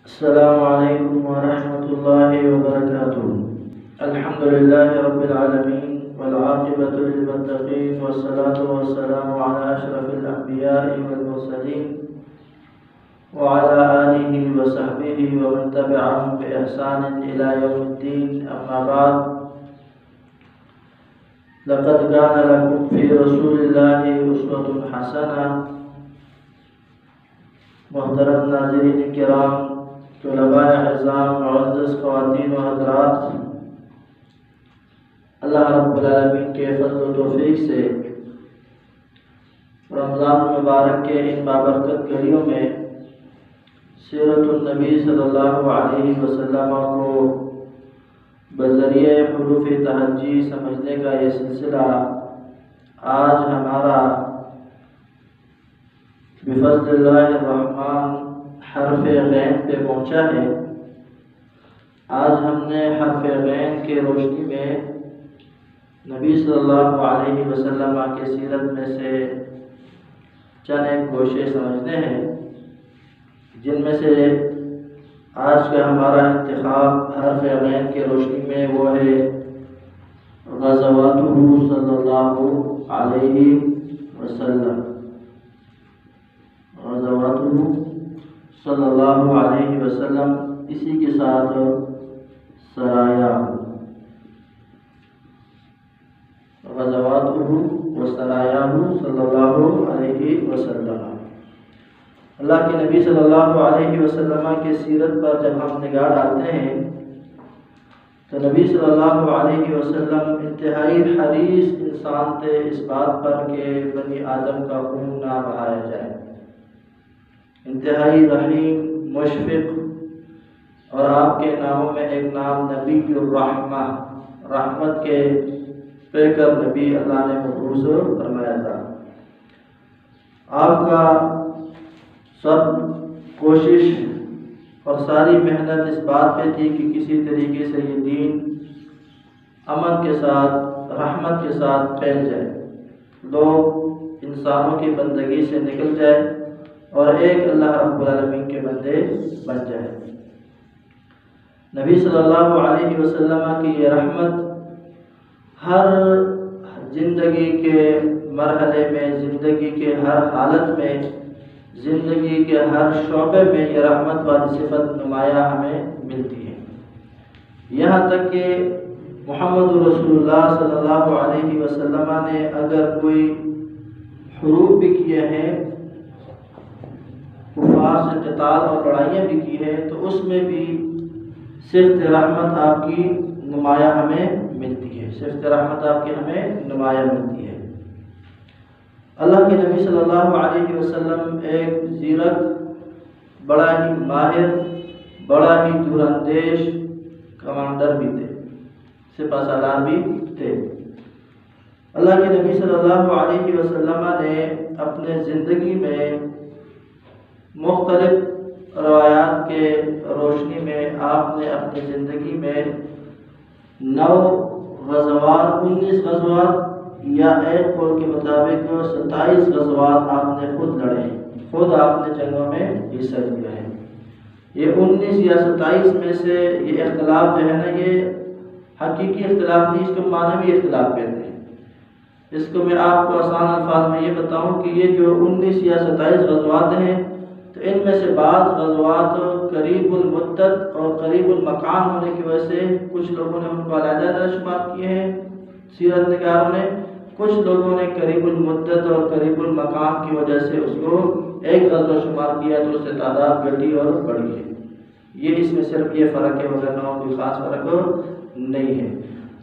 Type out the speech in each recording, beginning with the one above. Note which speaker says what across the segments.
Speaker 1: السلام عليكم ورحمة الله وبركاته. الحمد لله رب العالمين والعاقبة للمتقين والصلاة والسلام على أشرف الأنبياء والمرسلين وعلى آله وصحبه ومن تبعهم بإحسان إلى يوم الدين. أما بعد، لقد كان لكم في رسول الله أسوة حسنة. محترم ناظرین کرام، طلباء اعزام، معزز خواتین و حضرات، اللہ رب العالمین کے فضل و توفیق سے رمضان المبارک کے ان بابرکت گھڑیوں میں سیرت النبی صلی اللہ علیہ وسلم کو بذریعہ حروف تہجی سمجھنے کا یہ سلسلہ آج ہمارا بفضل اللہ الرحمن حرف غین پہ پہنچا ہے. آج ہم نے حرف غین کے روشنی میں نبی صلی اللہ علیہ وسلم کے سیرت میں سے چند ایک گوشے سمجھنے ہیں، جن میں سے آج کا ہمارا انتخاب حرف غین کے روشنی میں وہ ہے غزواتہ صلی اللہ علیہ وسلم. غزواتہ صلی اللہ علیہ وسلم، اسی کے ساتھ سرایا. غزواتہ و سرایہ صلی اللہ علیہ وسلم. اللہ کے نبی صلی اللہ علیہ وسلم کے سیرت پر جب ہم نگاہ ڈالتے ہیں تو نبی صلی اللہ علیہ وسلم انتہائی حریص انسان تھے اس بات پر کہ بنی آدم کا خون نہ بہایا جائے. انتہائی رحیم، مشفق، اور آپ کے ناموں میں ایک نام نبی الرحمہ، رحمت کے پیکر نبی اللہ نے مبعوث فرمایا تھا. آپ کا سب کوشش اور ساری محنت اس بات پہ تھی کہ کسی طریقے سے یہ دین امن کے ساتھ، رحمت کے ساتھ پھیل جائے، لوگ انسانوں کی بندگی سے نکل جائے اور ایک اللہ رب العالمین کے بندے بن جائے. نبی صلی اللہ علیہ وسلم کی یہ رحمت ہر زندگی کے مرحلے میں، زندگی کے ہر حالت میں، زندگی کے ہر شعبے میں یہ رحمت والی صفت نمایاں ہمیں ملتی ہے. یہاں تک کہ محمد رسول اللہ صلی اللہ علیہ وسلم نے اگر کوئی حروب بھی کیے ہیں، کفار سے قتال اور لڑائیاں بھی کی ہیں، تو اس میں بھی صفت رحمت آپ کی نمایاں ہمیں ملتی ہے. صفت رحمت آپ کی ہمیں نمایاں ملتی ہے. اللہ کے نبی صلی اللہ علیہ وسلم ایک زیرک، بڑا ہی ماہر، بڑا ہی دور اندیش کمانڈر بھی تھے، سپہ سالار بھی تھے. اللہ کے نبی صلی اللہ علیہ وسلم نے اپنے زندگی میں مختلف روایات کے روشنی میں آپ نے اپنی زندگی میں 9 غزوات، 19 غزوات یا ایک قول کے مطابق 27 غزوات آپ نے خود لڑے ہیں، خود آپ نے جنگوں میں حصہ لیا ہے. یہ 19 یا 27 میں سے یہ اختلاف جو ہے نا، یہ حقیقی اختلاف نہیں، اس کو معنوی اختلاف کہتے ہیں. اس کو میں آپ کو آسان الفاظ میں یہ بتاؤں کہ یہ جو 19 یا 27 غزوات ہیں، تو ان میں سے بعض غزوات قریب المدت اور قریب المکان ہونے کی وجہ سے کچھ لوگوں نے ان کو علیحدہ شمار کیے ہیں سیرت نگاروں نے، کچھ لوگوں نے قریب المدت اور قریب المکان کی وجہ سے اس کو ایک غزوہ شمار کیا تو اس سے تعداد گھٹی اور بڑھی ہے. یہ اس میں صرف یہ فرق ہے، وغیرہ کوئی خاص فرق نہیں ہے.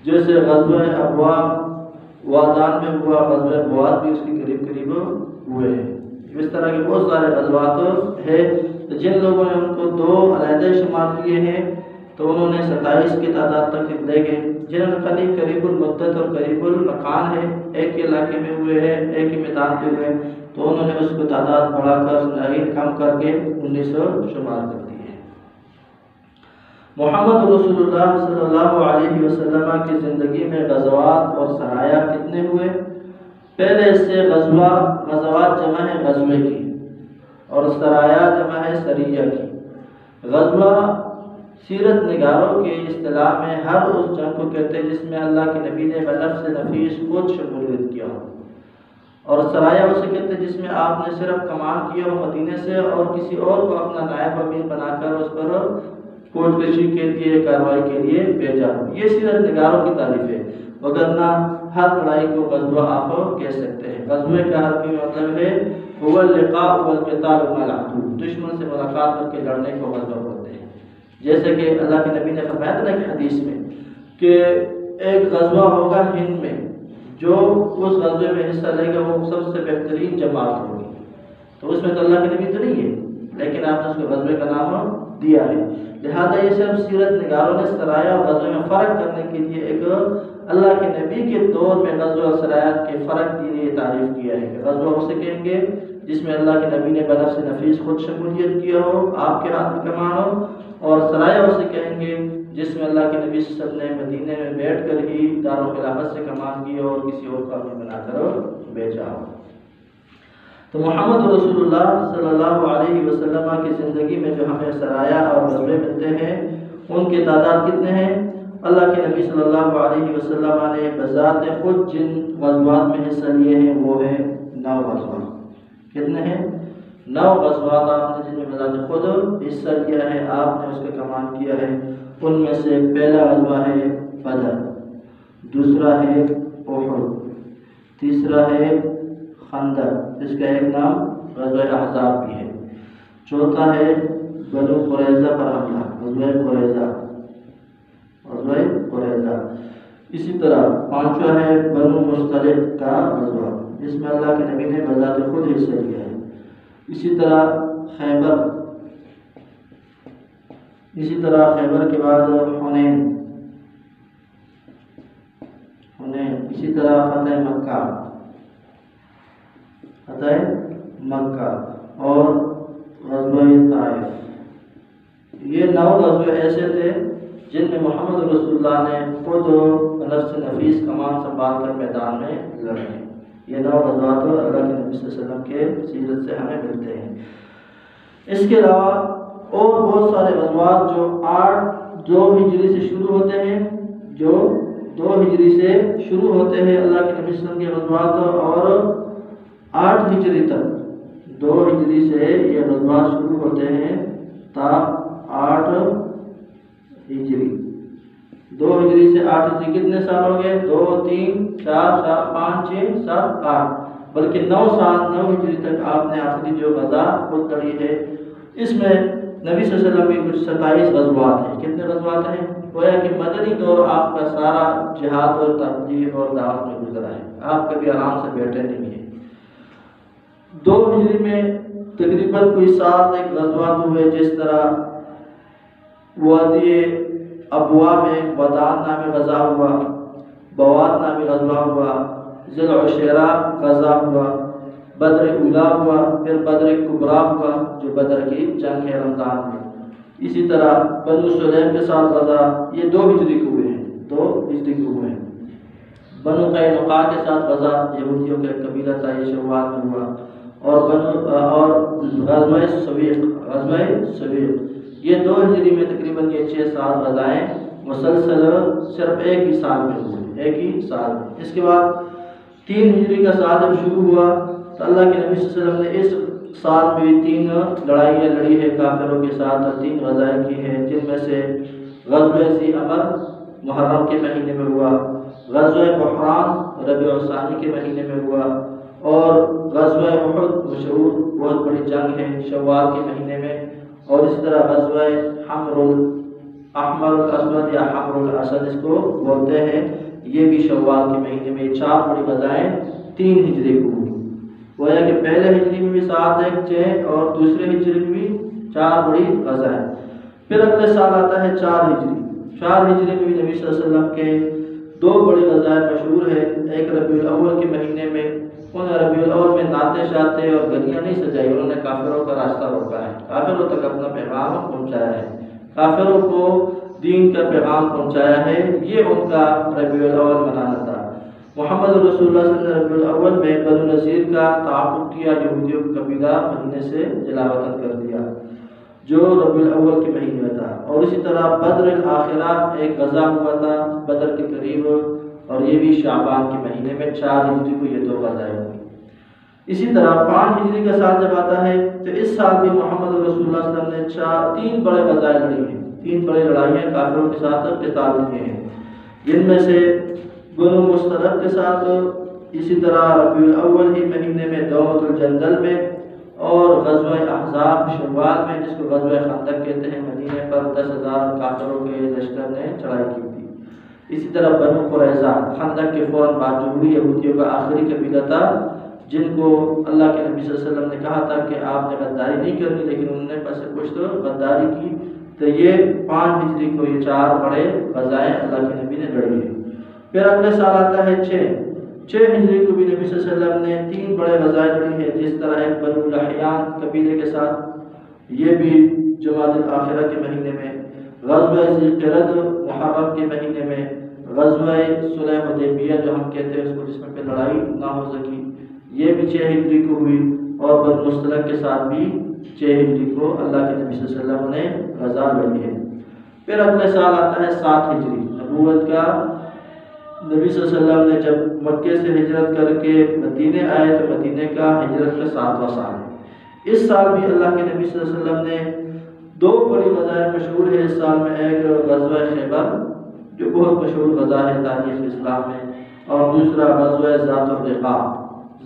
Speaker 1: جیسے غزوہ ابوا وادان میں ہوا، غزوہ بواد بھی اس کے قریب قریب ہوئے ہیں. اس طرح کے بہت سارے غزوات ہیں. تو جن لوگوں نے ان کو 2 علیحدہ شمار کیے ہیں تو انہوں نے 27 کی تعداد تک لے گئے. جنہوں نے قریب المدت اور قریب المکان ہے، ایک ہی علاقے میں ہوئے ہیں، ایک ہی میدان پہ ہوئے، تو انہوں نے اس کو تعداد بڑھا کر کم کر کے 19 شمار کر دی ہے. محمد رسول اللہ صلی اللہ علیہ وسلم کی زندگی میں غزوات اور سرایا کتنے ہوئے؟ پہلے اس سے غزوات جمع ہے غزوے کی، اور سرایا جمع ہے سریہ کی. غزوہ سیرت نگاروں کے اصطلاح میں ہر اس جنگ کو کہتے ہیں جس میں اللہ کے نبی نے بنفس نفیس خود شمولیت کیا ہو، اور سرایہ اسے کہتے ہیں جس میں آپ نے صرف کمان کیا ہو مدینے سے اور کسی اور کو اپنا نائب امیر بنا کر اس پر کوچ کشی کے لیے کارروائی کے لیے بھیجا ہو۔ یہ سیرت نگاروں کی تعریف ہے، وگرنہ ہر لڑائی کو غزوہ آپ کہہ سکتے ہیں۔ غزوے کا عربی مطلب ہے هو اللقاء والقتال مع العدو، دشمن سے ملاقات کر کے لڑنے کو غزوہ بولتے ہیں۔ جیسے کہ اللہ کے نبی نے فرمایا تھا کہ حدیث میں کہ ایک غزوہ ہوگا ہند میں، جو اس غزوے میں حصہ لے گا وہ سب سے بہترین جماعت ہوگی۔ تو اس میں تو اللہ کے نبی تو نہیں ہے، لیکن آپ نے اس کو غزوے کا نام دیا ہے۔ لہذا یہ سب سیرت نگاروں نے سرایہ اور غزوے میں فرق کرنے کے لیے ایک اللہ کے نبی کے دور میں غزوہ اور سرایات کے فرق کے لیے تعریف کیا ہے کہ غزوہ اسے کہیں گے جس میں اللہ کے نبی نے بنفس نفیس خود شمولیت کیا ہو، آپ کے ہاتھ میں کمان ہو، اور سرایہ اسے کہیں گے جس میں اللہ کے نبی صلی اللہ علیہ وسلم نے مدینے میں بیٹھ کر ہی دارالخلافت سے کمان کی اور کسی اور کا بنا کر بیچا ہو۔ تو محمد رسول اللہ صلی اللہ علیہ وسلم کی زندگی میں جو ہمیں سرایہ اور غزوے ملتے ہیں ان کے تعداد کتنے ہیں؟ اللہ کے نبی صلی اللہ علیہ وسلم نے بذات خود جن غزوات میں حصہ لیے ہیں وہ ہیں 9 غزوات۔ کتنے ہیں؟ 9 غزوات آپ نے جن میں بذات خود حصہ لیا ہے، آپ نے اس کا کمان کیا ہے۔ ان میں سے پہلا غزوہ ہے بدر، دوسرا ہے احد، تیسرا ہے خندق جس کا ایک نام غزوہ احزاب بھی ہے، چوتھا ہے بنو قریظہ پر حملہ، غزوہ قریظہ، اسی طرح پانچواں ہے بنو مصطلق کا غزوہ جس میں اللہ کے نبی نے بذات خود حصہ لیا ہے، اسی طرح خیبر کے بعد حنین، اسی طرح فتح مکہ اور غزوہ طائف۔ یہ 9 غزوے ایسے تھے جن میں محمد رسول اللہ نے خود نفس نفیس کمان سنبھال کر میدان میں لڑے۔ یہ 9 غزوات اللہ کے نبی صلی اللہ علیہ وسلم کے سیرت سے ہمیں ملتے ہیں۔ اس کے علاوہ اور بہت سارے غزوات جو 2 ہجری سے شروع ہوتے ہیں، اللہ کے نبی صلی اللہ علیہ وسلم کے غزوات، اور 8 ہجری تک 2 ہجری سے یہ غزوات شروع ہوتے ہیں تا 8 ہجری۔ 2 ہجری سے 8 ہجری کتنے سال ہو گئے؟ 2 3 4 5 6 7 8، بلکہ 9 سال 9 ہجری تک آپ نے آخری جو غزا خود لڑی ہے۔ اس میں نبی صلی اللہ علیہ وسلم کی کچھ 27 غزوات ہیں۔ کتنے غزوات ہیں؟ گویا کہ مدنی دور آپ کا سارا جہاد اور تبلیغ اور دعوت میں گزرا ہے، آپ کبھی آرام سے بیٹھے نہیں ہیں۔ 2 ہجری میں تقریباً کوئی 7 ایک غزوات ہوئے، جس طرح وادی ابوا میں ودان نامی غزہ ہوا، بوات نامی غزوہ ہوا، ذی العشیرہ غزہ ہوا، بدر اولا ہوا، پھر بدر کبریٰ ہوا جو بدر کی جنگ ہے رمضان میں۔ اسی طرح بنو سلیم کے ساتھ غزہ، یہ 2 ہجری کو ہوئے ہیں۔ بنو قینقاع کے ساتھ غزہ، یہودیوں کا ایک قبیلہ تھا، یہ شوال میں ہوا، اور غزوہ سویق، یہ 2 ہجری میں تقریباً یہ 6-7 غزائیں مسلسل صرف ایک ہی سال میں۔ اس کے بعد 3 ہجری کا سال جب شروع ہوا تو اللہ کے نبی صلی اللہ علیہ وسلم نے اس سال میں بھی 3 لڑائیاں لڑی ہے کافروں کے ساتھ، اور 3 غزائیں کی ہیں، جن میں سے غزوہ ذی امر محرم کے مہینے میں ہوا، غزوہ بحران ربیع الثانی کے مہینے میں ہوا، اور غزوہ احد مشہور بہت بڑی جنگ ہے شوال کے مہینے میں، اور اس طرح غزوہ حمر الاحمر الاسود یا حمر الاسد اس کو بولتے ہیں، یہ بھی شوال کے مہینے میں۔ 4 بڑی غزائیں 3 ہجری کو ہوئی، گویا کہ پہلے ہجری میں بھی 7 ایک 6 اور دوسرے ہجری میں بھی 4 بڑی غزائیں۔ پھر اگلے سال آتا ہے 4 ہجری۔ 4 ہجری میں بھی نبی صلی اللہ علیہ وسلم کے 2 بڑی غزائیں مشہور ہے، ایک ربیع الاول کے مہینے میں، انہوں نے ربیع الاول میں نعتیں شاتے اور گلیاں نہیں سجائی، انہوں نے کافروں کا راستہ روکا ہے، کافروں تک اپنا پیغام پہنچایا ہے، کافروں کو دین کا پیغام پہنچایا ہے، یہ ان کا ربیع الاول منانا تھا۔ محمد رسول اللہ صلی اللہ علیہ وسلم نے ربیع الاول میں بنو نذیر کا تعاقب کیا، یہودیوں کا قبیلہ مدینے سے جلا وطن کر دیا، جو ربیع الاول کے مہینے میں تھا، اور اسی طرح بدر الآخرہ ایک غزہ ہوا تھا بدر کے قریب، اور یہ بھی شعبان کے مہینے میں 4 ہجری کو یہ 2 غزائیں ہوئی۔ اسی طرح 5 ہجری کا سال جب آتا ہے تو اس سال بھی محمد رسول اللہ صلی اللہ علیہ وسلم نے 3 بڑے غزائیں لڑی ہیں، 3 بڑی لڑائیاں کافروں کے ساتھ قتال ہوئے ہیں، جن میں سے بنو مستلق کے ساتھ، اسی طرح ربیع الاول ہی مہینے میں دومۃ الجندل میں، اور غزوہ احزاب شوال میں جس کو غزوہ خندق کہتے ہیں، مدینے پر 10,000 کافروں کے لشکر نے چڑھائی کی تھی۔ اسی طرح بنو قریظہ خندق کے فوراً بعد جو ہوئی یہودیوں کا آخری قبیلہ تھا، جن کو اللہ کے نبی صلی اللہ علیہ وسلم نے کہا تھا کہ آپ نے غداری نہیں کرنی، لیکن انہوں نے پس کچھ تو غداری کی، تو یہ 5 ہجری کو یہ 4 بڑے غزائیں اللہ کے نبی نے لڑی ہیں۔ پھر اگلے سال آتا ہے 6 ہجری کو بھی نبی صلی اللہ علیہ وسلم نے 3 بڑے غزائیں لڑی ہیں، جس طرح ایک بنو لحیان قبیلے کے ساتھ، یہ بھی جمادی الاخرہ کے مہینے میں، غزوہ ذی القرد محرم کے مہینے میں، غزوہ صلح حدیبیہ جو ہم کہتے ہیں اس کو، جس میں پہ لڑائی نہ ہو سکی، یہ بھی 6 ہجری کو ہوئی، اور بنو مستلق کے ساتھ بھی 6 ہجری کو اللہ کے نبی صلی اللہ علیہ وسلم نے غزہ لڑی ہے۔ پھر اگلے سال آتا ہے 7 ہجری، نبوت کا نبی صلی اللہ علیہ وسلم نے جب مکے سے ہجرت کر کے مدینے آئے تو مدینے کا ہجرت کا 7واں سال ہے۔ اس سال بھی اللہ کے نبی صلی اللہ علیہ وسلم نے 2 بڑی غزائیں مشہور ہے اس سال میں، ایک غزوہ خیبر جو بہت مشہور غزہ ہے تاریخ اسلام میں، اور دوسرا غزوہ ذات الرقاع۔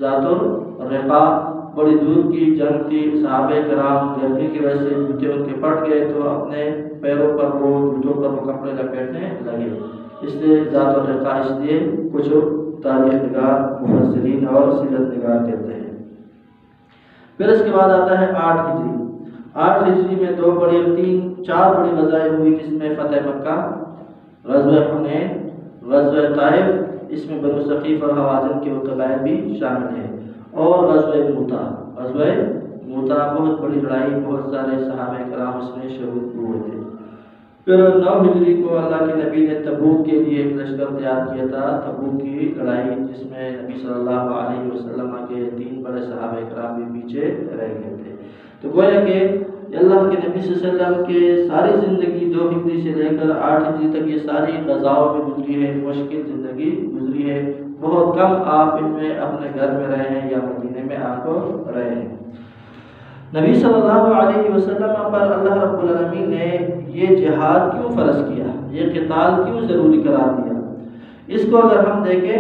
Speaker 1: ذات الرقاع بڑی دور کی جنگ تھی، صحابہ کرام گرمی کی وجہ سے جوتے ان کے پھٹ گئے تو اپنے پیروں پر وہ جوتوں پر وہ کپڑے لپیٹنے لگے، اس لیے ذات الرقاع اس لیے کچھ تاریخ نگار مفسرین اور سیرت نگار کہتے ہیں۔ پھر اس کے بعد آتا ہے 8 ہجری۔ 8 ہجری میں 4 بڑی غزائیں ہوئی، جس میں فتح مکہ، غزوہ حنین، غزوہ طائف، اس میں بنو ثقیف اور حوازن کے قبائل بھی شامل ہیں، اور غزوہ موتا۔ غزوہ موتا بہت بڑی لڑائی، بہت سارے صحابہ کرام اس میں شہید ہوئے تھے۔ پھر 9 ہجری کو اللہ کے نبی نے تبوک کے لیے ایک لشکر تیار کیا تھا، تبوک کی لڑائی، جس میں نبی صلی اللہ علیہ وسلم کے 3 بڑے صحابہ کرام بھی پیچھے رہ گئے تھے۔ تو گویا کہ اللہ کے نبی صلی اللہ علیہ وسلم کے ساری زندگی 2 ہجری سے لے کر 8 ہجری تک یہ ساری غزاؤں میں گزری ہے، مشکل زندگی گزری ہے، بہت کم آپ ان میں اپنے گھر میں رہے ہیں یا مدینے میں آپ رہے ہیں۔ نبی صلی اللہ علیہ وسلم پر اللہ رب العالمین نے یہ جہاد کیوں فرض کیا، یہ قتال کیوں ضروری قرار دیا، اس کو اگر ہم دیکھیں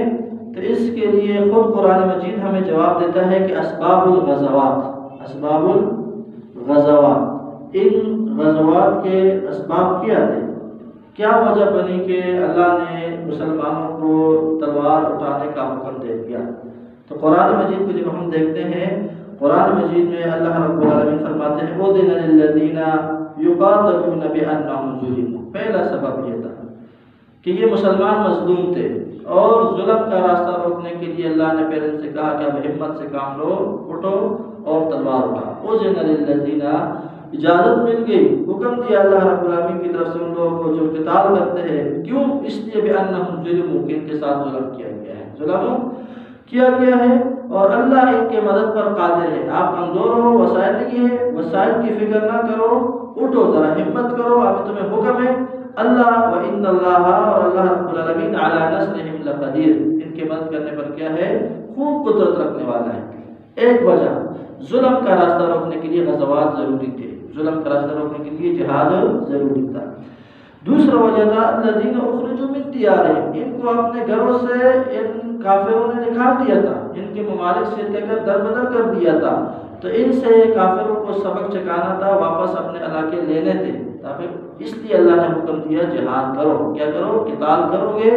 Speaker 1: تو اس کے لیے خود قرآن مجید ہمیں جواب دیتا ہے کہ اسباب الغزوات، اسباب الغزوات، ان غزوات کے اسباب کیا تھے، کیا وجہ بنی کہ اللہ نے مسلمانوں کو تلوار اٹھانے کا حکم دے دیا۔ تو قرآن مجید کو جب ہم دیکھتے ہیں، قرآن مجید میں اللہ رب العالمین فرماتے ہیں اُذِنَ لِلَّذِينَ يُقَاتَلُونَ بِأَنَّهُمْ ظُلِمُوا۔ پہلا سبب یہ تھا کہ یہ مسلمان مظلوم تھے، اور ظلم کا راستہ روکنے کے لیے اللہ نے پہلے سے کہا کہ اب ہمت سے کام لو، اٹھو اور تلوار اٹھا۔ اُذِنَ لِلَّذِينَ، اجازت مل گئی، حکم دیا اللہ رب العالمین کی طرف سے ان لوگوں کو جو قتال کرتے ہیں، کیوں؟ اس لیے بِأَنَّهُمْ ظُلِمُوا، کہ ان کے ساتھ ظلم کیا گیا ہے، ظلم کیا گیا ہے، اور اللہ ان کے مدد پر قادر ہے۔ آپ کمزور ہو، وسائل نہیں ہے، وسائل کی فکر نہ کرو، اٹھو، ذرا ہمت کرو، اب تمہیں حکم ہے۔ اللہ وَإِنَّ اللَّهَ، اور اللہ رب العالمین عَلَى نَصْرِهِمْ لَقَدِيرٌ، ان کے مدد کرنے پر کیا ہے؟ خوب قدرت رکھنے والا ہے۔ ایک وجہ ظلم کا راستہ روکنے کے لیے غزوات ضروری تھے، ظلم کا راستہ روکنے کے لیے جہاد ضروری تھا۔ دوسرا وجہ تھا الذین اخرجوا من دیارہم، ان کو اپنے گھروں سے ان کافروں نے نکال دیا تھا، ان کے ممالک سے کہہ در بدر کر دیا تھا، تو ان سے کافروں کو سبق چکانا تھا، واپس اپنے علاقے لینے تھے، تاکہ اس لیے اللہ نے حکم دیا جہاد کرو، کیا کرو؟ قتال کرو گے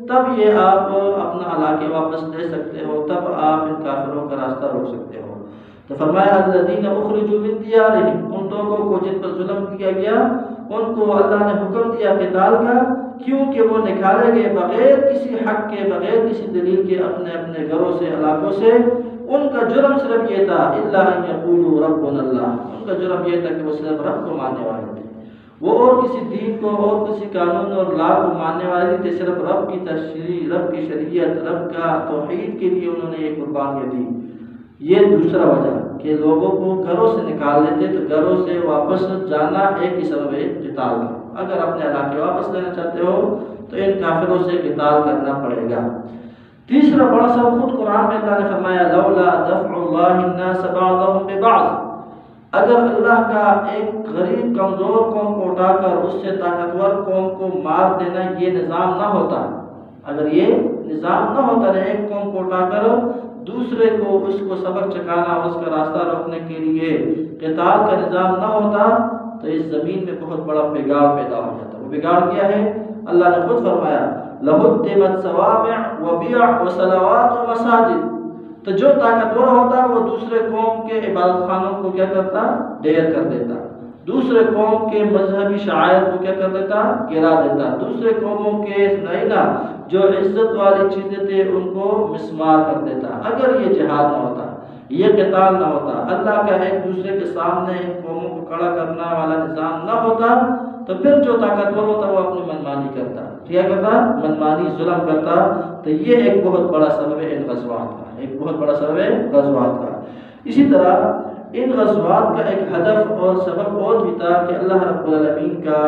Speaker 1: تب یہ آپ اپنا علاقے واپس لے سکتے ہو، تب آپ ان کافروں کا راستہ روک سکتے ہو۔ تو فرمایا الذین اخرجوا من دیارہم، ان لوگوں کو جن پر ظلم کیا گیا ان کو اللہ نے حکم دیا قتال کا، کیونکہ وہ نکالے گئے بغیر کسی حق کے، بغیر کسی دلیل کے اپنے اپنے گھروں سے، علاقوں سے۔ ان کا جرم صرف یہ تھا الا ان یقولوا ربنا اللہ، ان کا جرم یہ تھا کہ وہ صرف رب کو ماننے والے تھے، وہ اور کسی دین کو اور کسی قانون اور لا کو ماننے والے تھے، صرف رب کی تشریع، رب کی شریعت، رب کا توحید کے لیے انہوں نے یہ قربانیاں دی۔ یہ دوسرا وجہ کہ لوگوں کو گھروں سے نکال لیتے تو گھروں سے واپس جانا ایک ہی سبب ہے قتال کا۔ اگر اپنے علاقے واپس لینا چاہتے ہو تو ان کافروں سے قتال کرنا پڑے گا۔ تیسرا بڑا سبب خود قرآن میں اللہ نے فرمایا لولا دفع اللہ الناس بعضهم ببعض، اگر اللہ کا ایک غریب کمزور قوم کو اٹھا کر اس سے طاقتور قوم کو مار دینا یہ نظام نہ ہوتا، اگر یہ نظام نہ ہوتا ہے ایک قوم کو اٹھا کر دوسرے کو اس کو سبق چکھانا اور اس کا راستہ روکنے کے لیے قتال کا نظام نہ ہوتا تو اس زمین میں بہت بڑا بگاڑ پیدا ہو جاتا۔ وہ بگاڑ کیا ہے؟ اللہ نے خود فرمایا لَهُدِّمَتْ صَوَامِعُ وَبِيَعُ وَصَلَوَاتُ وَمَسَاجِدُ، تو جو طاقتور ہوتا وہ دوسرے قوم کے عبادت خانوں کو کیا کرتا؟ ڈھیر کر دیتا، دوسرے قوم کے مذہبی شعائر کو کیا کر دیتا؟ گرا دیتا، دوسرے قوموں کے نائنا جو عزت والی چیزیں تھے ان کو مسمار کر دیتا۔ اگر یہ جہاد نہ ہوتا، یہ قتال نہ ہوتا، اللہ کا ایک دوسرے کے سامنے ان قوموں کو کھڑا کرنا والا نظام نہ ہوتا تو پھر جو طاقتور ہوتا وہ اپنی منمانی کرتا، کیا کرتا؟ منمانی ظلم کرتا۔ تو یہ ایک بہت بڑا سبب ہے ان غزوات کا، ایک بہت بڑا سبب ہے غزوات کا۔ اسی طرح ان غزوات کا ایک ہدف اور سبب اور بھی تھا کہ اللہ رب العالمین کا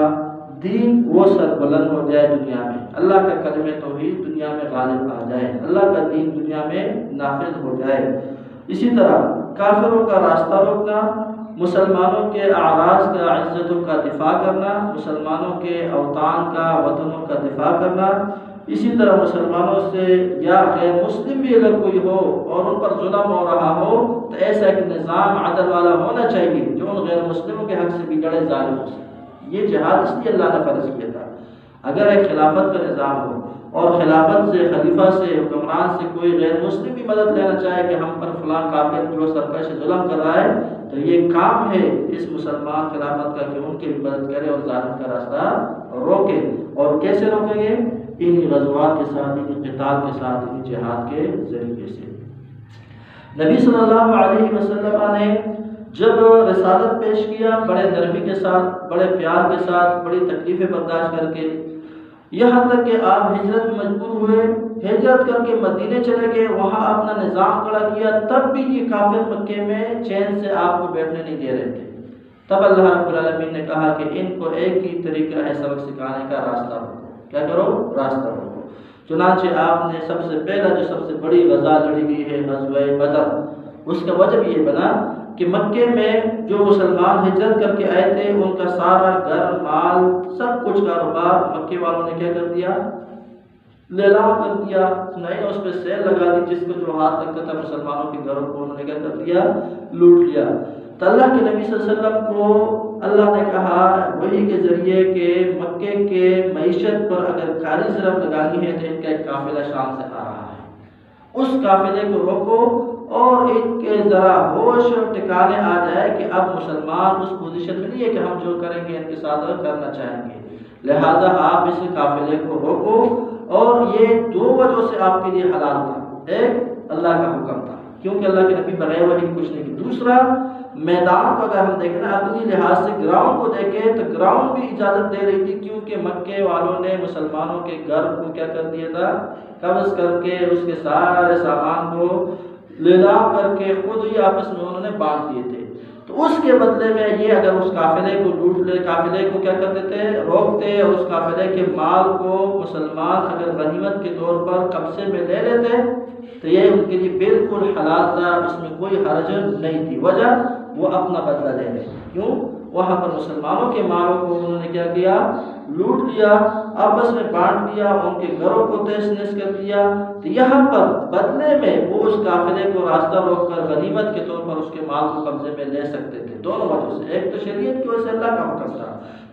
Speaker 1: دین وہ سر بلند ہو جائے دنیا میں، اللہ کا کلمہ توحید دنیا میں غالب آ جائے، اللہ کا دین دنیا میں نافذ ہو جائے۔ اسی طرح کافروں کا راستہ روکنا، مسلمانوں کے اعراض کا عزتوں کا دفاع کرنا، مسلمانوں کے اوطان کا وطنوں کا دفاع کرنا، اسی طرح مسلمانوں سے یا غیر مسلم بھی اگر کوئی ہو اور ان پر ظلم ہو رہا ہو تو ایسا ایک نظام عدل والا ہونا چاہیے جو ان غیر مسلموں کے حق سے بگڑے ظالموں سے۔ یہ جہاد اس لیے اللہ نے فرض کیا تھا۔ اگر ایک خلافت کا نظام ہو اور خلافت سے خلیفہ سے حکمران سے کوئی غیر مسلم بھی مدد لینا چاہے کہ ہم پر فلاں کافر جو سرکش ظلم کر رہا ہے تو یہ کام ہے اس مسلمان خلافت کا کہ ان کی بھی مدد کرے اور ظالم کا راستہ روکے۔ اور کیسے روکیں گے؟ انہی غزوات کے ساتھ، انہی قتال کے ساتھ، انہی جہاد کے ذریعے سے۔ نبی صلی اللہ علیہ وسلم نے جب رسالت پیش کیا بڑے نرمی کے ساتھ، بڑے پیار کے ساتھ، بڑی تکلیفیں برداشت کر کے، یہاں تک کہ آپ ہجرت میں مجبور ہوئے، ہجرت کر کے مدینے چلے گئے، وہاں اپنا نظام کھڑا کیا، تب بھی یہ کافر مکے میں چین سے آپ کو بیٹھنے نہیں دے رہے تھے۔ تب اللہ رب العالمین نے کہا کہ ان کو ایک ہی طریقہ ہے سبق سکھانے کا، راستہ روکو۔ کیا کرو؟ راستہ روکو۔ چنانچہ آپ نے سب سے پہلا جو سب سے بڑی غزا لڑی گئی ہے غزوہ بدر، اس کا وجہ یہ بنا کہ مکے میں جو مسلمان ہجرت کر کے آئے تھے ان کا سارا گھر مال سب کچھ کاروبار مکے والوں نے کیا کر دیا؟ لیلام کر دیا، نہیں اس پہ سیل لگا دی، جس کو جو ہاتھ لگتا تھا مسلمانوں کے گھروں کو انہوں نے کیا کر دیا؟ لوٹ لیا۔ تو اللہ کے نبی صلی اللہ علیہ وسلم کو اللہ نے کہا وحی کے ذریعے کہ مکے کے معیشت پر اگر کاری ضرب لگانی ہے تو ان کا ایک قافلہ شام سے آ رہا ہے، اس قافلے کو روکو اور ان کے ذرا ہوش ٹکانے آ جائے کہ اب مسلمان اس پوزیشن میں نہیں ہے کہ ہم جو کریں گے ان کے ساتھ کرنا چاہیں گے، لہذا آپ اس قافلے کو روکو۔ اور یہ دو وجہ سے آپ کے لیے حلال تھا، ایک اللہ کا حکم تھا کیونکہ اللہ کے نبی بغیر وحی کچھ نہیں کی، دوسرا میدان کو اگر ہم دیکھیں نا عقلی لحاظ سے گراؤنڈ کو دیکھیں تو گراؤنڈ بھی اجازت دے رہی تھی کیونکہ مکے والوں نے مسلمانوں کے گھر کو کیا کر دیا تھا؟ قبض کر کے اس کے سارے سامان کو لیلام کر کے خود ہی آپس میں انہوں نے بانٹ دیے تھے۔ تو اس کے بدلے میں یہ اگر اس قافلے کو لوٹ لے، قافلے کو کیا کرتے تھے؟ روکتے، اور اس قافلے کے مال کو مسلمان اگر غنیمت کے طور پر قبضے میں لے لیتے تو یہ ان کے لیے بالکل حلال تھا، اس میں کوئی حرج نہیں تھی۔ وجہ وہ اپنا بدلہ لے لیں، کیوں؟ وہاں پر مسلمانوں کے مالوں کو انہوں نے کیا کیا؟ لوٹ لیا، آپس میں بانٹ دیا، ان کے گھروں کو تہس نہس کر دیا۔ تو یہاں پر بدلے میں وہ اس قافلے کو راستہ روک کر غنیمت کے طور پر اس کے مال کو قبضے میں لے سکتے تھے، دونوں وجہ سے، ایک تو شریعت کی وجہ سے اللہ کا حکم تھا،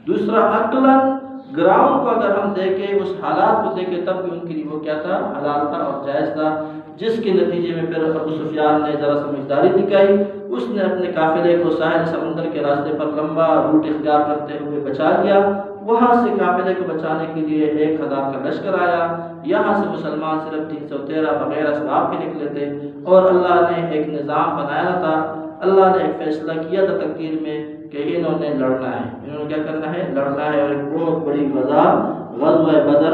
Speaker 1: دوسرا عقلاً گراؤنڈ کو اگر ہم دیکھیں، اس حالات کو دیکھیں، تب بھی ان کے لیے وہ کیا تھا؟ حلال تھا اور جائز تھا، جس کے نتیجے میں پھر ابو سفیان نے ذرا سمجھداری دکھائی، اس نے اپنے قافلے کو ساحل سمندر کے راستے پر لمبا روٹ اختیار کرتے ہوئے بچا لیا۔ وہاں سے قافلے کو بچانے کے لیے 1000 کا لشکر آیا، یہاں سے مسلمان صرف 313 بغیر اسباب کے نکلے تھے، اور اللہ نے ایک نظام بنایا تھا، اللہ نے ایک فیصلہ کیا تھا تقدیر میں کہ انہوں نے لڑنا ہے، انہوں نے کیا کرنا ہے؟ لڑنا ہے۔ اور ایک بہت بڑی غزوہ بدر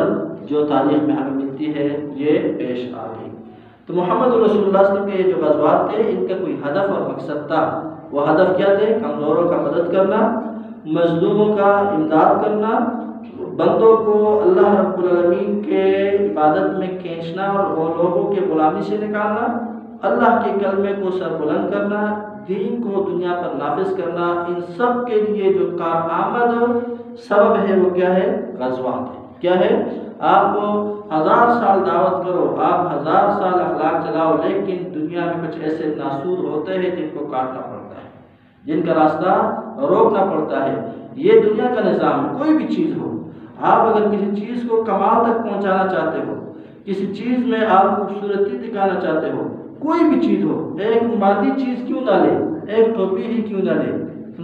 Speaker 1: جو تاریخ میں ہمیں ملتی ہے یہ پیش آ گئی۔ تو محمد رسول اللہ صلی اللہ علیہ وسلم کے جو غزوات تھے ان کا کوئی ہدف اور مقصد تھا. وہ ہدف کیا تھے؟ کمزوروں کا مدد کرنا، مظلوموں کا امداد کرنا، بندوں کو اللہ رب العالمین کے عبادت میں کھینچنا اور وہ لوگوں کے غلامی سے نکالنا، اللہ کے کلمے کو سر بلند کرنا، دین کو دنیا پر نافذ کرنا. ان سب کے لیے جو کارآمد سبب ہے وہ کیا ہے؟ غزوات ہے. کیا ہے؟ آپ 1000 سال دعوت کرو، آپ 1000 سال اخلاق چلاؤ، لیکن دنیا میں کچھ ایسے ناسور ہوتے ہیں جن کو کاٹنا پڑتا ہے، جن کا راستہ روکنا پڑتا ہے. یہ دنیا کا نظام ہے. کوئی بھی چیز ہو، آپ اگر کسی چیز کو کمال تک پہنچانا چاہتے ہو، کسی چیز میں آپ خوبصورتی دکھانا چاہتے ہو، کوئی بھی چیز ہو، ایک مادی چیز کیوں نہ لے، ایک ٹوپی ہی کیوں نہ لے،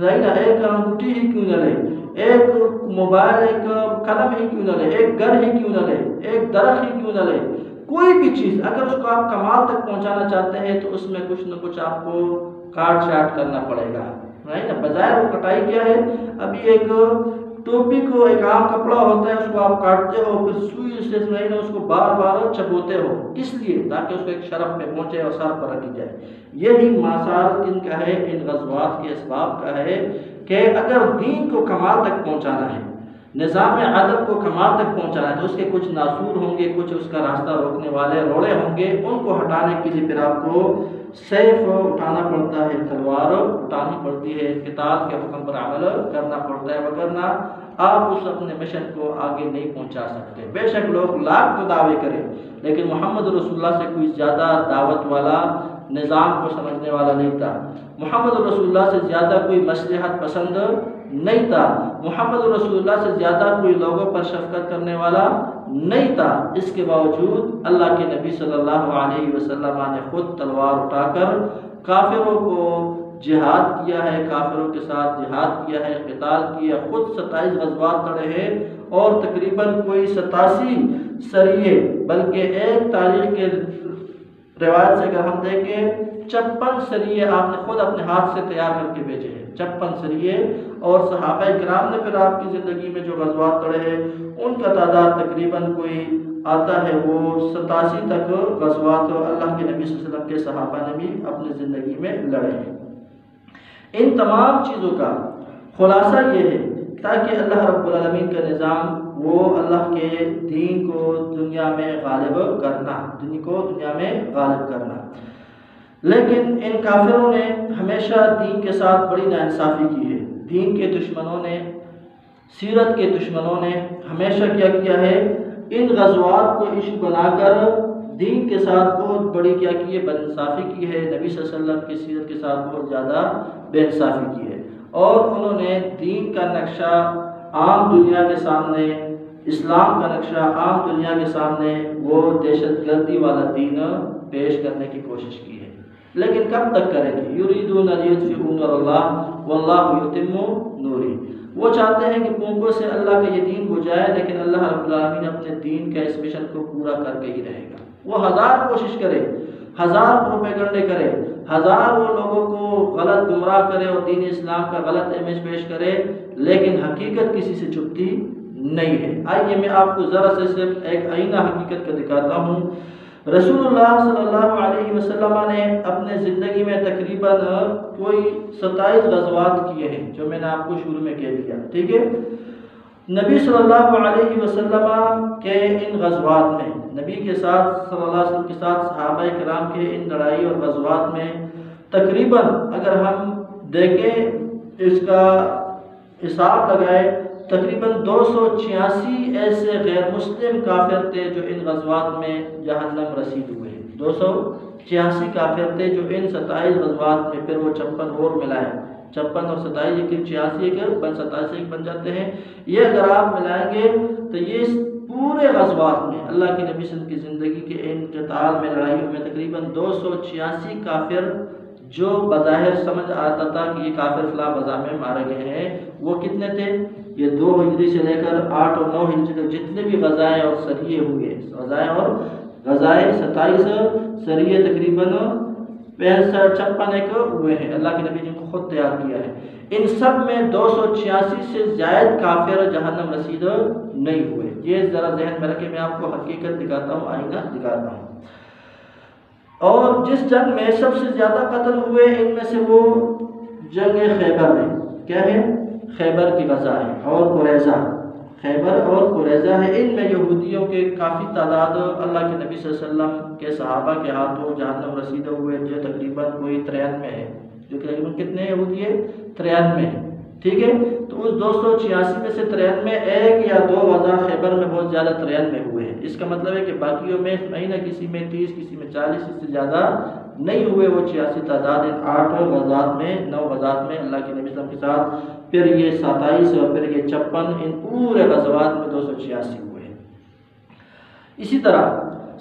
Speaker 1: ایک انگوٹھی ہی کیوں نہ لے، ایک موبائل، ایک قلم ہی کیوں نہ لے، ایک گھر ہی کیوں نہ لے، ایک درخت ہی کیوں نہ لے، کوئی بھی چیز اگر اس کو آپ کمال تک پہنچانا چاہتے ہیں تو اس میں کچھ نہ کچھ آپ کو کاٹ چھانٹ کرنا پڑے گا. بظاہر وہ کٹائی کیا ہے؟ ابھی ایک ٹوپی کو ایک عام کپڑا ہوتا ہے، اس کو آپ کاٹتے ہو، پھر سوئی سے اس کو بار بار چبوتے ہو. کس لیے؟ تاکہ اس کو ایک شرف میں پہنچے اور سر پر رکھی جائے. یہی مسار ان کا ہے، ان غزوات کے اسباب کا ہے کہ اگر دین کو کمال تک پہنچانا ہے، نظام عدل کو کمال تک پہنچانا ہے، تو اس کے کچھ ناسور ہوں گے، کچھ اس کا راستہ روکنے والے روڑے ہوں گے. ان کو ہٹانے کے لیے پھر آپ کو سیف اٹھانا پڑتا ہے، تلوار اٹھانی پڑتی ہے، قتال کے حکم پر عمل کرنا پڑتا ہے، وگرنہ آپ اس اپنے مشن کو آگے نہیں پہنچا سکتے. بے شک لوگ لاکھ تو دعوے کریں، لیکن محمد رسول اللہ سے کوئی زیادہ دعوت والا، نظام کو سمجھنے والا نہیں تھا. محمد رسول اللہ سے زیادہ کوئی مصلحت پسند نہیں تھا. محمد رسول اللہ سے زیادہ کوئی لوگوں پر شفقت کرنے والا نہیں تھا. اس کے باوجود اللہ کے نبی صلی اللہ علیہ وسلم نے خود تلوار اٹھا کر کافروں کو جہاد کیا ہے، کافروں کے ساتھ جہاد کیا ہے، قتال کیا. خود 27 غزوات لڑے ہیں اور تقریباً کوئی 87 سریے، بلکہ ایک تاریخ کے روایت سے اگر ہم دیکھیں 56 سریے آپ نے خود اپنے ہاتھ سے تیار کر کے بھیجے ہیں. 56 سریے. اور صحابہ کرام نے پھر آپ کی زندگی میں جو غزوات لڑے ہیں ان کا تعداد تقریباً کوئی آتا ہے وہ 87 تک غزوات اللہ کے نبی صلی اللہ علیہ وسلم کے صحابہ نے بھی اپنی زندگی میں لڑے ہیں. ان تمام چیزوں کا خلاصہ یہ ہے تاکہ اللہ رب العالمین کا نظام وہ اللہ کے دین کو دنیا میں غالب کرنا، دین کو دنیا میں غالب کرنا. لیکن ان کافروں نے ہمیشہ دین کے ساتھ بڑی ناانصافی کی ہے. دین کے دشمنوں نے، سیرت کے دشمنوں نے ہمیشہ کیا کیا ہے؟ ان غزوات کو ایشو بنا کر دین کے ساتھ بہت بڑی کیا کی ہے؟ بدانصافی کی ہے. نبی صلی اللہ علیہ وسلم کی سیرت کے ساتھ بہت زیادہ بے انصافی کی ہے، اور انہوں نے دین کا نقشہ عام دنیا کے سامنے، اسلام کا نقشہ عام دنیا کے سامنے وہ دہشت گردی والا دین پیش کرنے کی کوشش کی ہے. لیکن کب تک کریں گے؟ یریدون لیطفئوا نور اللہ واللہ یتم نورہ. وہ چاہتے ہیں کہ پونکوں سے اللہ کا یہ دین بجھائے، لیکن اللہ رب العالمین اپنے دین کا اس مشن کو پورا کر کے ہی رہے گا. وہ 1000 کوشش کرے، 1000 پروپیگنڈے کرے، 1000 وہ لوگوں کو غلط گمراہ کرے اور دین اسلام کا غلط امیج پیش کرے، لیکن حقیقت کسی سے چھپتی نہیں ہے. آئیے میں آپ کو ذرا سے صرف ایک آئینہ حقیقت کا دکھاتا ہوں. رسول اللہ صلی اللہ علیہ وسلم نے اپنے زندگی میں تقریباً کوئی 27 غزوات کیے ہیں، جو میں نے آپ کو شروع میں کہہ دیا. ٹھیک ہے. نبی صلی اللہ علیہ وسلم کے ان غزوات میں، نبی کے ساتھ صلی اللہ علیہ وسلم کے ساتھ صحابہ کرام کے ان لڑائی اور غزوات میں تقریباً اگر ہم دیکھیں اس کا حساب لگائے، تقریباً 286 ایسے غیر مسلم کافر تھے جو ان غزوات میں جہنم رسید ہوئے. 286 کافر تھے جو ان 27 غزوات میں، پھر وہ 56 اور ملائے، 56 اور 27 ایک 86 کے 87 بن جاتے ہیں. یہ اگر آپ ملائیں گے تو یہ پورے غزوات میں اللہ کے نبی صلی اللہ علیہ وسلم کی زندگی کے ان قتال میں، لڑائیوں میں تقریباً 286 کافر جو بظاہر سمجھ آتا تھا کہ یہ کافر فلاں غزہ میں مارے گئے ہیں، وہ کتنے تھے؟ یہ 2 ہجری سے لے کر 8 اور 9 ہجری تک جتنے بھی غزائیں اور سریے ہوئے، غزائیں 27 سریے تقریباً 65-56 ایک ہوئے ہیں، اللہ کے نبی جن کو خود تیار کیا ہے. ان سب میں 286 سے زائد کافر جہنم رسید نہیں ہوئے. یہ ذرا ذہن میں رکھے، میں آپ کو حقیقت دکھاتا ہوں، آئینہ دکھاتا ہوں. اور جس جنگ میں سب سے زیادہ قتل ہوئے ان میں سے وہ جنگ خیبر ہے. کیا ہے؟ خیبر کی غزہ ہے، اور قریظہ. خیبر اور قریظہ ہے. ان میں یہودیوں کے کافی تعداد اللہ کے نبی صلی اللہ علیہ وسلم کے صحابہ کے ہاتھوں جہنم رسیدہ ہوئے، جو تقریباً کوئی 93 ہے. جو تقریباً کتنے یہودی ہے؟ 93 ہے. ٹھیک ہے. تو اس 286 میں سے 93 ایک یا دو غزہ خیبر میں بہت زیادہ 93 ہوئے ہیں. اس کا مطلب ہے کہ باقیوں میں کہیں نہ کسی میں 30، کسی میں 40، اس سے زیادہ نہیں ہوئے. وہ 86 تعداد ان 8 غزات میں، 9 غزات میں اللہ کے نبی صلی اللہ علیہ وسلم کے ساتھ. پھر یہ 27 اور پھر یہ 56، ان پورے غزوات میں 286 ہوئے ہیں. اسی طرح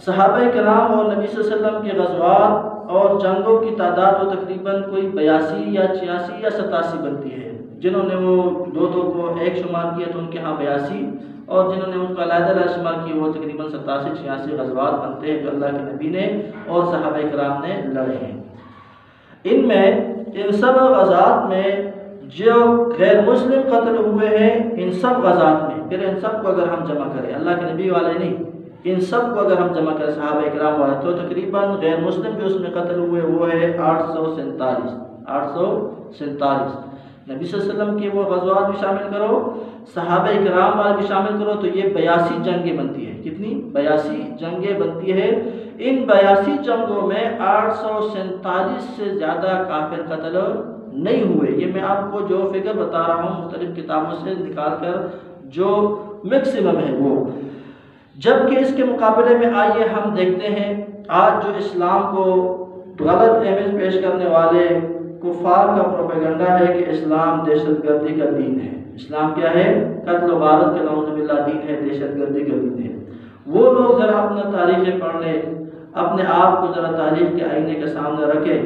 Speaker 1: صحابہ کرام اور نبی صلی اللہ علیہ وسلم کے غزوات اور جنگوں کی تعداد وہ تقریباً کوئی 82 یا 86 یا 87 بنتی ہے. جنہوں نے وہ دو کو ایک شمار کیا تو ان کے ہاں 82، اور جنہوں نے ان کو علیحدہ علیحدہ شمار کیا وہ تقریباً 87-86 غزوات بنتے ہیں جو اللہ کے نبی نے اور صحابہ کرام نے لڑے ہیں. ان میں ان سب غزات میں جو غیر مسلم قتل ہوئے ہیں، ان سب غزات میں، پھر ان سب کو اگر ہم جمع کریں، اللہ کے نبی والے نہیں، ان سب کو اگر ہم جمع کریں صحابہ کرام والے، تو تقریباً غیر مسلم جو اس میں قتل ہوئے وہ ہے 847. 847 نبی صلی اللہ علیہ وسلم کی وہ غزوات بھی شامل کرو، صحابہ کرام والے بھی شامل کرو، تو یہ 82 جنگیں بنتی ہے. کتنی؟ 82 جنگیں بنتی ہے. ان 82 جنگوں میں 847 سے زیادہ کافر قتل نہیں ہوئے. یہ میں آپ کو جو فگر بتا رہا ہوں مختلف کتابوں سے نکال کر جو میکسیمم ہے وہ. جبکہ اس کے مقابلے میں آئیے ہم دیکھتے ہیں آج جو اسلام کو غلط امیج پیش کرنے والے کفار کا پروپیگنڈا ہے کہ اسلام دہشت گردی کا دین ہے. اسلام کیا ہے؟ قتل و غارت کا نعوذ باللہ دین ہے، دہشت گردی کا دین ہے. وہ لوگ ذرا اپنا تاریخیں پڑھ لیں، اپنے آپ کو ذرا تاریخ کے آئینے کے سامنے رکھیں،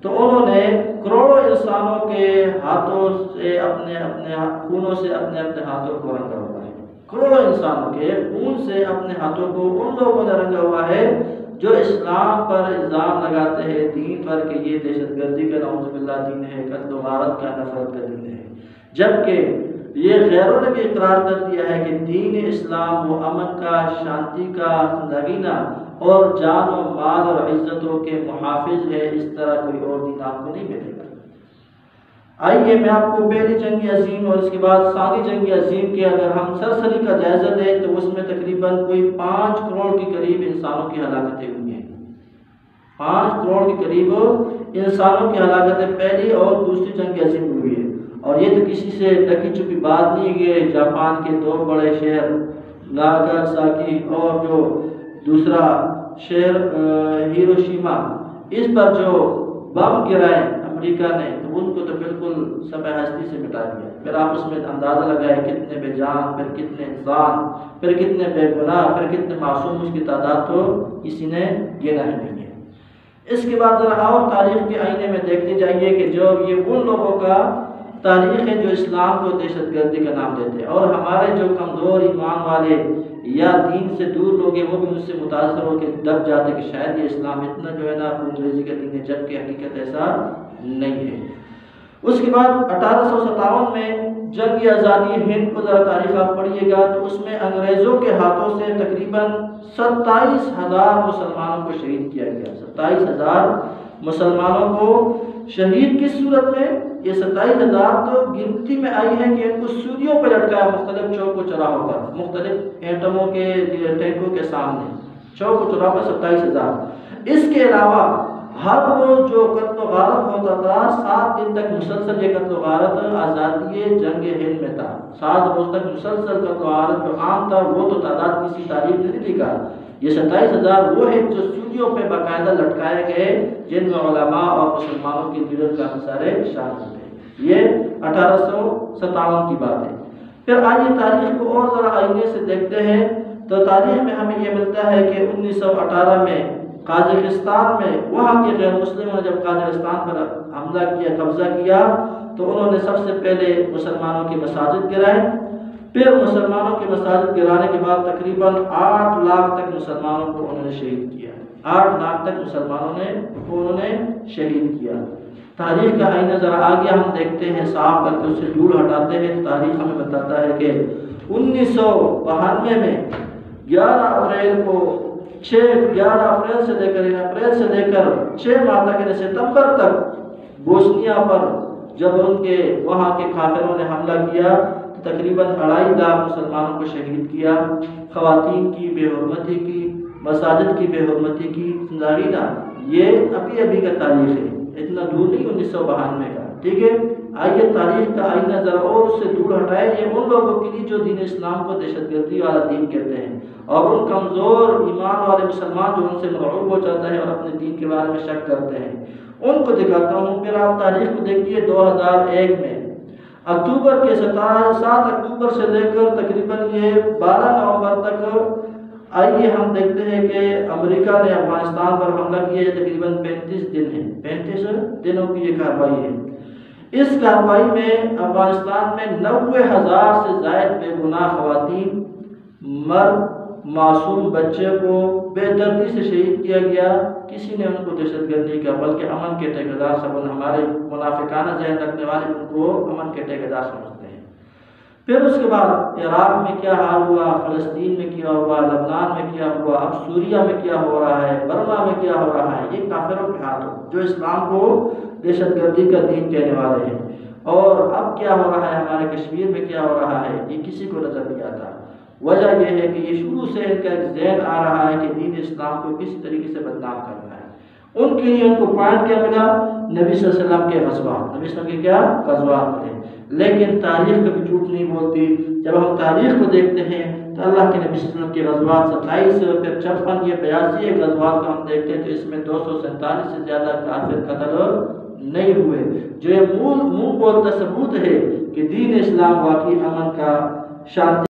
Speaker 1: تو انہوں نے کروڑوں انسانوں کے ہاتھوں سے اپنے خونوں سے اپنے ہاتھوں کو رنگا ہوا ہے. کروڑوں انسانوں کے خون سے اپنے ہاتھوں کو ان لوگوں نے رنگا ہوا ہے جو اسلام پر الزام لگاتے ہیں دین پر کہ یہ دہشت گردی کا نعوذ باللہ دین ہے، قتل و غارت کا، نفرت کا دین ہے. جبکہ یہ غیروں نے بھی اقرار کر دیا ہے کہ دین اسلام وہ امن کا، شانتی کا، زندگینہ اور جان و مال اور عزتوں کے محافظ ہے. اس طرح کوئی اور دین آپ کو نہیں ملے گا. آئیے میں آپ کو پہلی جنگ عظیم اور اس کے بعد ثانی جنگ عظیم کے اگر ہم سرسری کا جائزہ لیں تو اس میں تقریباً کوئی 5 کروڑ کے قریب انسانوں کی ہلاکتیں ہوئی ہیں. 5 کروڑ کے قریب انسانوں کی ہلاکتیں پہلی اور دوسری جنگ عظیم ہوئی ہے. اور یہ تو کسی سے ڈکی چھپی بات نہیں ہے. جاپان کے 2 بڑے شہر ناگاساکی اور جو دوسرا شہر ہیروشیما، اس پر جو بم گرائے امریکہ نے، تو ان کو تو بالکل سبع ہستی سے مٹا دیا. پھر آپ اس میں اندازہ لگائے کتنے بے جان، پھر کتنے انسان، پھر کتنے بے گناہ، پھر کتنے معصوم، اس کی تعداد تو کسی نے گنا ہی نہیں ہے. اس کے بعد ذرا اور تاریخ کے آئینے میں دیکھتے جائیے کہ جو یہ ان لوگوں کا تاریخ ہے جو اسلام کو دہشت گردی کا نام دیتے ہیں، اور ہمارے جو کمزور ایمان والے یا دین سے دور لوگ ہیں وہ بھی مجھ سے متاثر ہو کے دب جاتے کہ شاید یہ اسلام اتنا جو ہے نا انگریزی کا دین ہے، جبکہ حقیقت ایسا نہیں ہے. اس کے بعد 1857 میں جنگ آزادی ہند کو ذرا تاریخ آپ پڑھیے گا تو اس میں انگریزوں کے ہاتھوں سے تقریباً 27,000 مسلمانوں کو شہید کیا گیا. 27,000 مسلمانوں کو شہید کس صورت میں؟ یہ 27,000 تو گنتی میں آئی ہے کہ ان کو سوریوں پہ لٹکایا مختلف چوک و چوراہوں پر، مختلف ایٹموں کے ٹینکوں کے سامنے چوک و چوراہوں پر 27,000. اس کے علاوہ ہر روز جو قتل و غارت ہوتا تھا 7 دن تک مسلسل یہ قتل و غارت آزادی جنگ ہند میں تھا. 7 روز تک مسلسل قتل و غارت جو عام تھا وہ تو تعداد کسی تاریخ نے نہیں لکھا. یہ 27,000 وہ ہیں جو سوریوں پہ باقاعدہ لٹکائے گئے جن میں علماء اور مسلمانوں کی جرت کا سارے شامل ہوتے ہیں. یہ 1857 کی بات ہے. پھر آئیے تاریخ کو اور ذرا آئینے سے دیکھتے ہیں تو تاریخ میں ہمیں یہ ملتا ہے کہ 1918 میں قازقستان میں وہاں کے غیر مسلموں نے جب قازقستان پر حملہ کیا، قبضہ کیا، تو انہوں نے سب سے پہلے مسلمانوں کی مساجد گرائے. پھر مسلمانوں کی مساجد گرانے کے بعد تقریباً 8 لاکھ تک مسلمانوں کو انہوں نے شہید کیا. 8 لاکھ تک مسلمانوں نے شہید کیا. تاریخ کا آئینہ ذرا آگے ہم دیکھتے ہیں، صاف کر کے اس سے دھول ہٹاتے ہیں. تاریخ ہمیں بتاتا ہے کہ 1992 میں 11 اپریل کو 11 اپریل سے لے کر 6 ماہ تک یعنی ستمبر تک بوسنیا پر جب ان کے وہاں کے کافروں نے حملہ کیا تو تقریباً 2.5 لاکھ مسلمانوں کو شہید کیا، خواتین کی بے حرمتی کی، مساجد کی بے حرمتی کی، سمجھا۔ یہ ابھی کا تاریخ ہے، اتنا دور نہیں 1992 کا، ٹھیک ہے۔ آئیے تاریخ کا آئینہ ذرا اور اس سے دور ہٹائے۔ یہ ان لوگوں کے لیے جو دین اسلام کو دہشت گردی والا دین کہتے ہیں، اور ان کمزور ایمان والے مسلمان جو ان سے مرعوب ہو جاتا ہے اور اپنے دین کے بارے میں شک کرتے ہیں، ان کو دکھاتا ہوں۔ پھر آپ تاریخ کو دیکھیے 2001 میں اکتوبر کے 7 اکتوبر سے لے کر تقریباً یہ 12 نومبر تک آئیے ہم دیکھتے ہیں کہ امریکہ نے افغانستان پر حملہ کیا ہے۔ تقریباً 35 دن ہے، 35 دنوں کی یہ کارروائی ہے۔ اس کارروائی میں افغانستان میں 90,000 سے زائد بے گناہ خواتین، مرد، معصوم بچے کو بے دردی سے شہید کیا گیا۔ کسی نے ان کو دہشت گرد نہیں کیا، بلکہ امن کے ٹھیکیدار سب ہمارے منافقانہ ذہن رکھنے والے ان کو امن کے ٹھیکیدار سمجھتے ہیں۔ پھر اس کے بعد عراق میں کیا حال ہوا، فلسطین میں کیا ہوا، لبنان میں کیا ہوا، اب سوریہ میں کیا ہو رہا ہے، برما میں کیا ہو رہا ہے۔ یہ کافروں کے ہاتھ جو اسلام کو دہشت گردی کا دین کہنے والے ہیں۔ اور اب کیا ہو رہا ہے ہمارے کشمیر میں کیا ہو رہا ہے، یہ کسی کو نظر نہیں آتا۔ وجہ یہ ہے کہ یہ شروع سے ان کا ایک ذہن آ رہا ہے کہ دین اسلام کو کسی طریقے سے بدنام کرنا ہے۔ ان کے لیے ان کو پوائنٹ کیا ملا، نبی صلی اللہ علیہ وسلم کے غزوات، نبی صلی اللہ علیہ وسلم کے کیا غزوات ملے۔ لیکن تاریخ کبھی جھوٹ نہیں بولتی۔ جب ہم تاریخ کو دیکھتے ہیں تو اللہ کے نبی صلی اللہ علیہ وسلم کے غزوات 27، پھر 56، یہ 82 غزوات کو ہم دیکھتے ہیں تو اس میں 247 سے زیادہ کافر قتل نہیں ہوئے، جو یہ منہ بولتا ثبوت ہے کہ دین اسلام واقعی امن کا شانتی